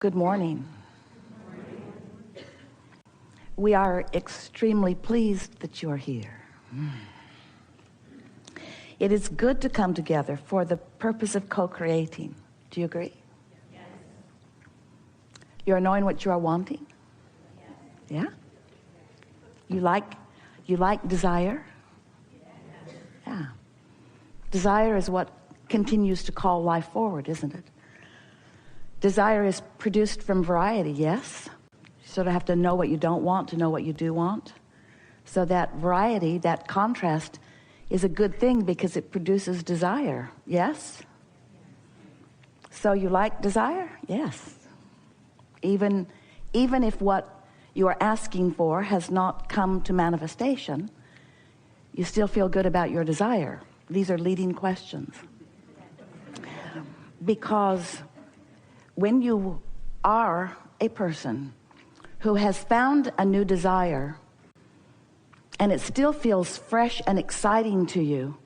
Good morning. We are extremely pleased that you are here. It is good to come together for the purpose of co-creating. Do you agree? Yes. You're knowing what you are wanting? Yes. Yeah? You like desire? Yes. Yeah. Desire is what continues to call life forward, isn't it? Desire is produced from variety, yes? You sort of have to know what you don't want to know what you do want. So that variety, that contrast, is a good thing because it produces desire, yes? So you like desire? Yes. Even if what you are asking for has not come to manifestation, you still feel good about your desire. These are leading questions. Because when you are a person who has found a new desire and it still feels fresh and exciting to you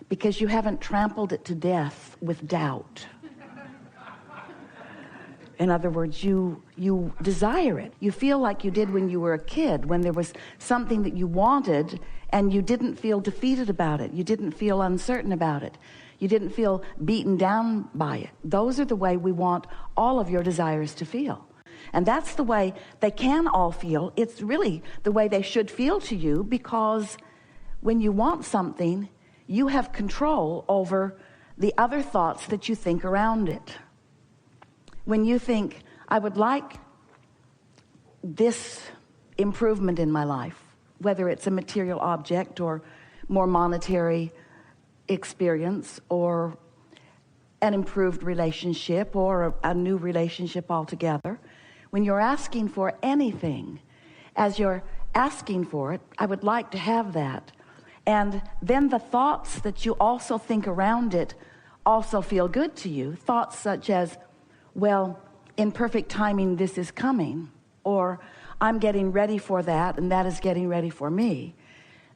because you haven't trampled it to death with doubt. In other words, you desire it. You feel like you did when you were a kid, when there was something that you wanted and you didn't feel defeated about it. You didn't feel uncertain about it. You didn't feel beaten down by it. Those are the way we want all of your desires to feel. And that's the way they can all feel. It's really the way they should feel to you, because when you want something, you have control over the other thoughts that you think around it. When you think, I would like this improvement in my life, whether it's a material object or more monetary experience or an improved relationship or a new relationship altogether, when you're asking for anything, as you're asking for it, I would like to have that. And then the thoughts that you also think around it also feel good to you. Thoughts such as, well, in perfect timing this is coming, or I'm getting ready for that and that is getting ready for me.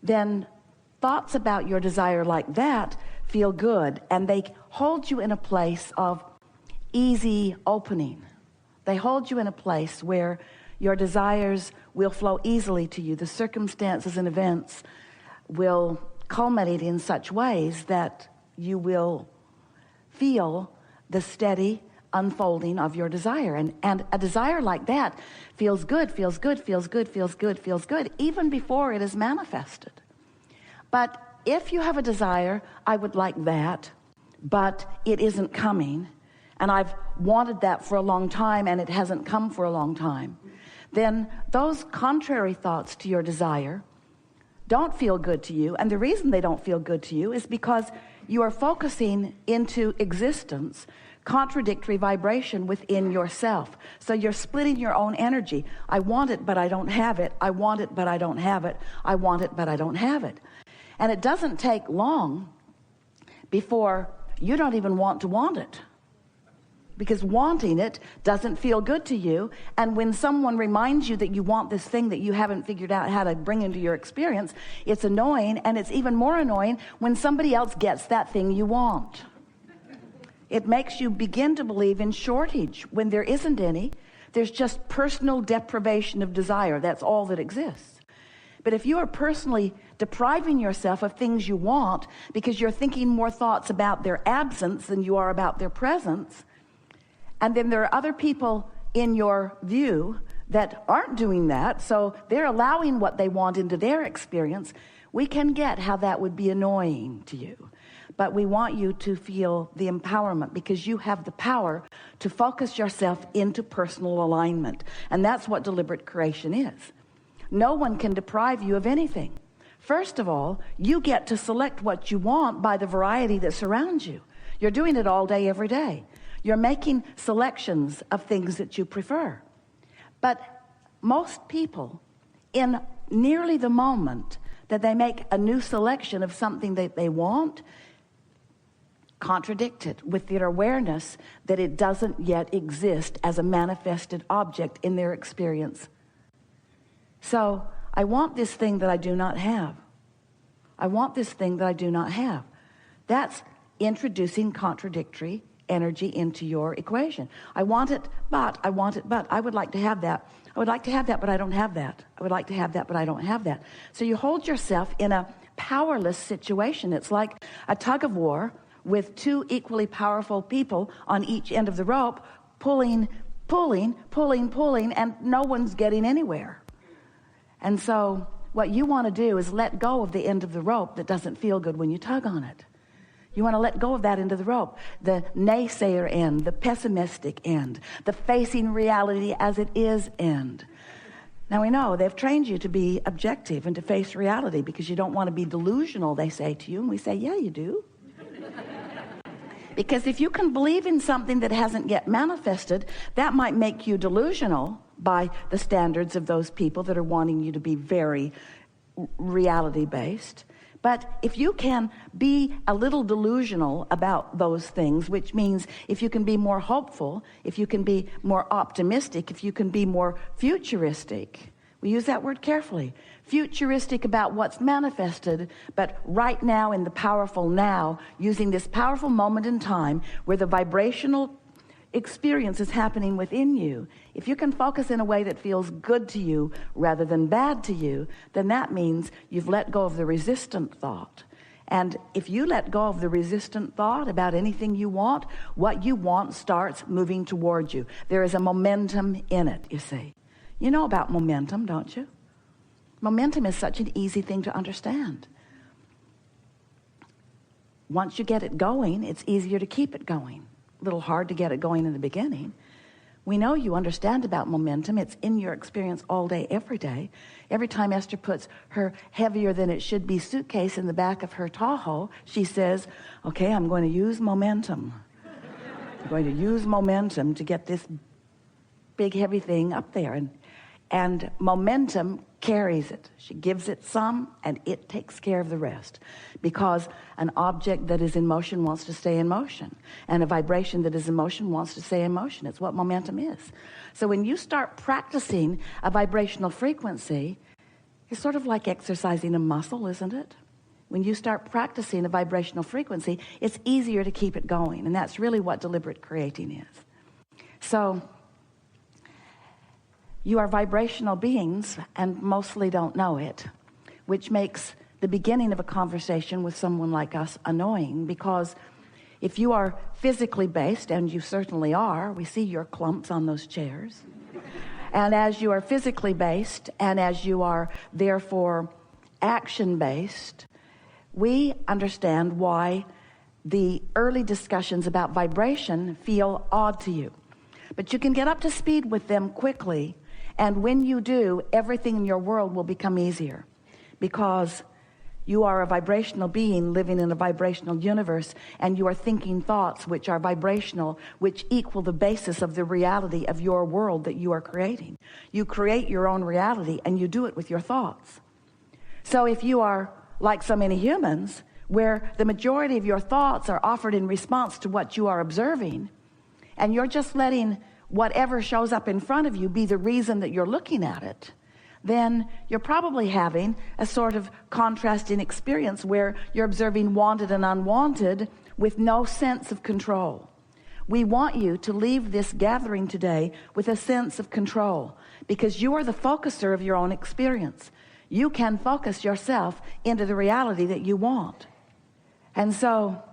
Then thoughts about your desire like that feel good, and they hold you in a place of easy opening. They hold you in a place where your desires will flow easily to you. The circumstances and events will culminate in such ways that you will feel the steady unfolding of your desire. And a desire like that feels good, feels good, feels good, feels good, feels good, even before it is manifested. But if you have a desire, I would like that, but it isn't coming, and I've wanted that for a long time and it hasn't come for a long time, then those contrary thoughts to your desire don't feel good to you. And the reason they don't feel good to you is because you are focusing into existence contradictory vibration within yourself. So you're splitting your own energy. I want it, but I don't have it. I want it, but I don't have it. I want it, but I don't have it. And it doesn't take long before you don't even want to want it, because wanting it doesn't feel good to you. And when someone reminds you that you want this thing that you haven't figured out how to bring into your experience, it's annoying. And it's even more annoying when somebody else gets that thing you want. It makes you begin to believe in shortage when there isn't any. There's just personal deprivation of desire. That's all that exists. But if you are personally depriving yourself of things you want because you're thinking more thoughts about their absence than you are about their presence, and then there are other people in your view that aren't doing that, so they're allowing what they want into their experience, we can get how that would be annoying to you. But we want you to feel the empowerment, because you have the power to focus yourself into personal alignment. And that's what deliberate creation is. No one can deprive you of anything. First of all, you get to select what you want by the variety that surrounds you. You're doing it all day, every day. You're making selections of things that you prefer. But most people, in nearly the moment that they make a new selection of something that they want, contradict it with their awareness that it doesn't yet exist as a manifested object in their experience. So, I want this thing that I do not have. I want this thing that I do not have. That's introducing contradictory energy into your equation. I want it, but I want it, but I would like to have that. I would like to have that, but I don't have that. I would like to have that, but I don't have that. So you hold yourself in a powerless situation. It's like a tug of war with two equally powerful people on each end of the rope, pulling, and no one's getting anywhere. And so what you want to do is let go of the end of the rope that doesn't feel good when you tug on it. You want to let go of that end of the rope, the naysayer end, the pessimistic end, the facing reality as it is end. Now we know they've trained you to be objective and to face reality because you don't want to be delusional, they say to you. And we say, yeah, you do. Because if you can believe in something that hasn't yet manifested, that might make you delusional by the standards of those people that are wanting you to be very reality-based. But if you can be a little delusional about those things, which means if you can be more hopeful, if you can be more optimistic, if you can be more futuristic, we use that word carefully, futuristic about what's manifested, but right now in the powerful now, using this powerful moment in time where the vibrational experience is happening within you. If you can focus in a way that feels good to you rather than bad to you, then that means you've let go of the resistant thought. And if you let go of the resistant thought about anything you want, what you want starts moving towards you. There is a momentum in it, you see. You know about momentum, don't you? Momentum is such an easy thing to understand. Once you get it going, it's easier to keep it going. A little hard to get it going in the beginning. We know you understand about momentum. It's in your experience all day, every day. Every time Esther puts her heavier than it should be suitcase in the back of her Tahoe, she says, okay, I'm going to use momentum. I'm going to use momentum to get this big heavy thing up there. And momentum carries it. She gives it some, and it takes care of the rest. Because an object that is in motion wants to stay in motion. And a vibration that is in motion wants to stay in motion. It's what momentum is. So when you start practicing a vibrational frequency, it's sort of like exercising a muscle, isn't it? When you start practicing a vibrational frequency, it's easier to keep it going. And that's really what deliberate creating is. So you are vibrational beings and mostly don't know it, which makes the beginning of a conversation with someone like us annoying, because if you are physically based, and you certainly are, we see your clumps on those chairs, and as you are physically based and as you are therefore action based, we understand why the early discussions about vibration feel odd to you. But you can get up to speed with them quickly. And when you do, everything in your world will become easier, because you are a vibrational being living in a vibrational universe, and you are thinking thoughts which are vibrational, which equal the basis of the reality of your world that you are creating. You create your own reality, and you do it with your thoughts. So if you are like so many humans, where the majority of your thoughts are offered in response to what you are observing, and you're just letting whatever shows up in front of you be the reason that you're looking at it, then you're probably having a sort of contrasting experience where you're observing wanted and unwanted with no sense of control. We want you to leave this gathering today with a sense of control, because you are the focuser of your own experience. You can focus yourself into the reality that you want. And so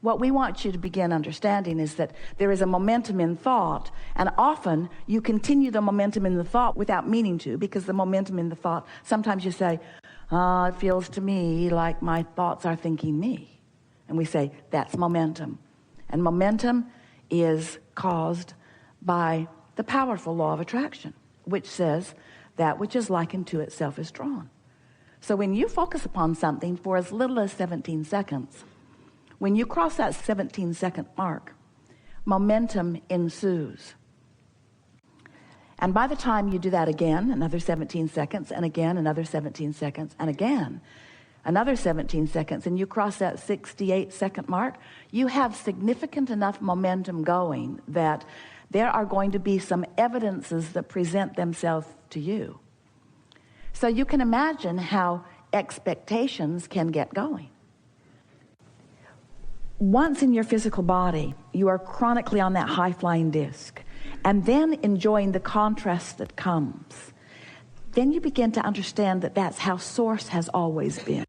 what we want you to begin understanding is that there is a momentum in thought, and often you continue the momentum in the thought without meaning to, because the momentum in the thought, sometimes you say, it feels to me like my thoughts are thinking me. And we say, that's momentum. And momentum is caused by the powerful law of attraction, which says that which is likened to itself is drawn. So when you focus upon something for as little as 17 seconds, when you cross that 17-second mark, momentum ensues. And by the time you do that again, another 17 seconds, and again, another 17 seconds, and again, another 17 seconds, and you cross that 68-second mark, you have significant enough momentum going that there are going to be some evidences that present themselves to you. So you can imagine how expectations can get going. once in your physical body, you are chronically on that high-flying disc, and then enjoying the contrast that comes, then you begin to understand that that's how Source has always been.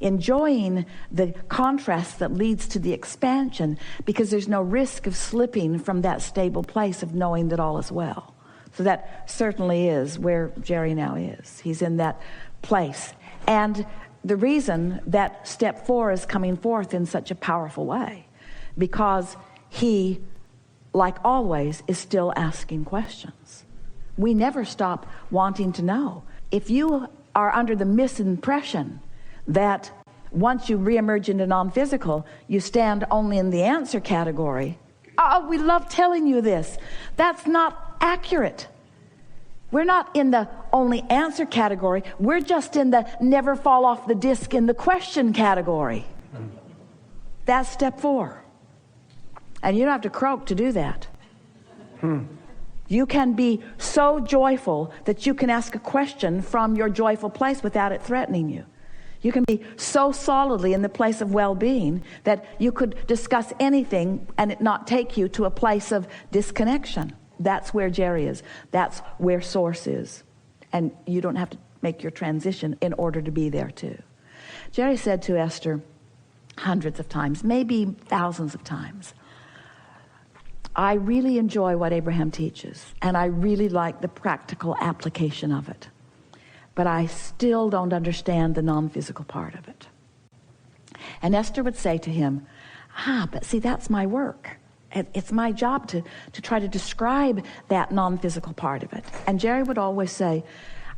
Enjoying the contrast that leads to the expansion, because there's no risk of slipping from that stable place of knowing that all is well. So that certainly is where Jerry now is. He's in that place. And the reason that step 4 is coming forth in such a powerful way, because he, like always, is still asking questions. We never stop wanting to know. If you are under the misimpression that once you reemerge into non-physical, you stand only in the answer category, oh, we love telling you this. That's not accurate. We're not in the only answer category. We're just in the never fall off the disc in the question category. That's step 4. And you don't have to croak to do that. You can be so joyful that you can ask a question from your joyful place without it threatening you. You can be so solidly in the place of well-being that you could discuss anything and it not take you to a place of disconnection. That's where Jerry is. That's where Source is. And you don't have to make your transition in order to be there too. Jerry said to Esther hundreds of times, maybe thousands of times, I really enjoy what Abraham teaches, and I really like the practical application of it. But I still don't understand the non-physical part of it. And Esther would say to him, but see, that's my work. It's my job to try to describe that non-physical part of it. And Jerry would always say,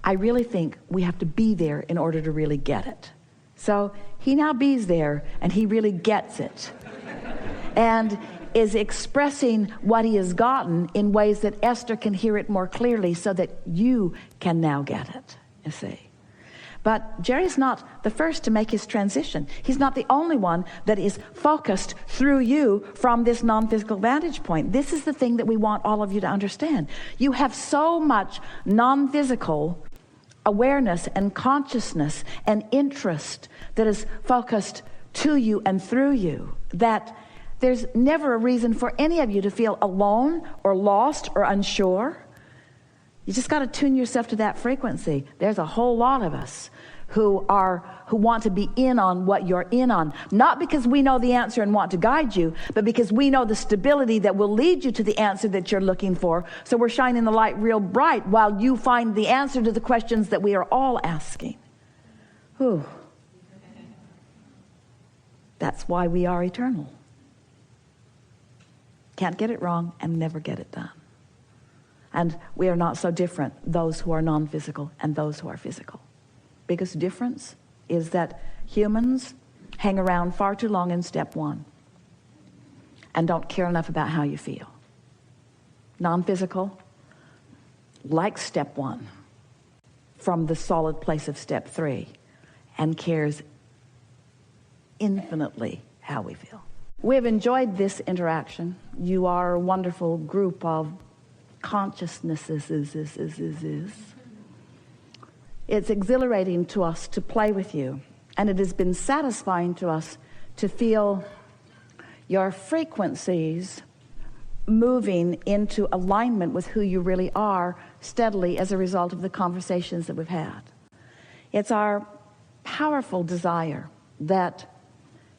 I really think we have to be there in order to really get it. So he now bees there, and he really gets it. And is expressing what he has gotten in ways that Esther can hear it more clearly so that you can now get it, you see. But Jerry's not the first to make his transition. He's not the only one that is focused through you from this non-physical vantage point. This is the thing that we want all of you to understand. You have so much non-physical awareness and consciousness and interest that is focused to you and through you that there's never a reason for any of you to feel alone or lost or unsure. You just got to tune yourself to that frequency. There's a whole lot of us who want to be in on what you're in on. Not because we know the answer and want to guide you, but because we know the stability that will lead you to the answer that you're looking for. So we're shining the light real bright while you find the answer to the questions that we are all asking. Whew. That's why we are eternal. Can't get it wrong and never get it done. And we are not so different, those who are non-physical and those who are physical. Biggest difference is that humans hang around far too long in step 1 and don't care enough about how you feel. Non-physical likes step 1 from the solid place of step 3 and cares infinitely how we feel. We've enjoyed this interaction. You are a wonderful group of consciousnesses. It's exhilarating to us to play with you, and it has been satisfying to us to feel your frequencies moving into alignment with who you really are steadily as a result of the conversations that we've had. It's our powerful desire that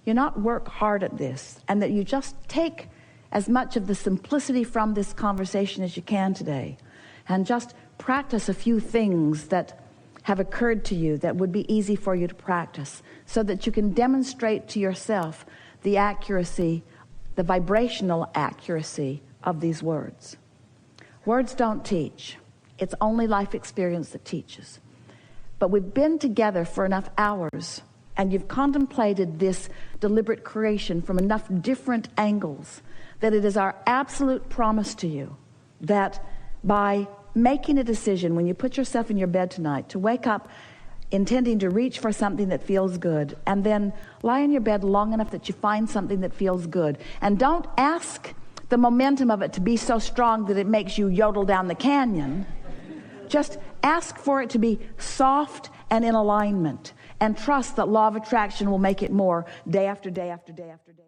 you not work hard at this, and that you just take as much of the simplicity from this conversation as you can today, and just practice a few things that have occurred to you that would be easy for you to practice, so that you can demonstrate to yourself the accuracy, the vibrational accuracy of these words. Words don't teach. It's only life experience that teaches. But we've been together for enough hours, and you've contemplated this deliberate creation from enough different angles that it is our absolute promise to you that by making a decision when you put yourself in your bed tonight to wake up intending to reach for something that feels good, and then lie in your bed long enough that you find something that feels good, and don't ask the momentum of it to be so strong that it makes you yodel down the canyon. Just ask for it to be soft and in alignment, and trust that law of attraction will make it more day after day after day after day.